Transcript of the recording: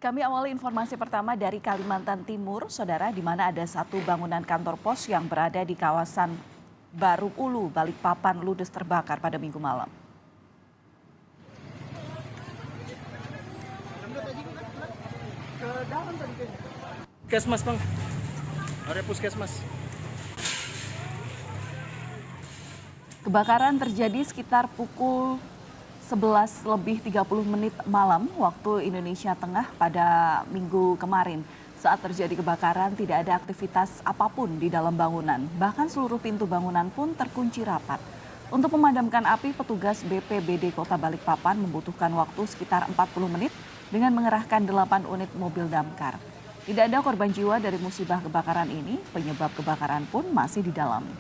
kami awali informasi pertama dari Kalimantan Timur, saudara, di mana ada satu bangunan kantor pos yang berada di kawasan Baru Ulu, Balikpapan, ludes terbakar pada Minggu malam. Puskesmas, Bang. Ada puskesmas. Kebakaran terjadi sekitar pukul 11:30 malam waktu Indonesia Tengah pada Minggu kemarin. Saat terjadi kebakaran tidak ada aktivitas apapun di dalam bangunan. Bahkan seluruh pintu bangunan pun terkunci rapat. Untuk memadamkan api, petugas BPBD Kota Balikpapan membutuhkan waktu sekitar 40 menit dengan mengerahkan 8 unit mobil damkar. Tidak ada korban jiwa dari musibah kebakaran ini, penyebab kebakaran pun masih didalami.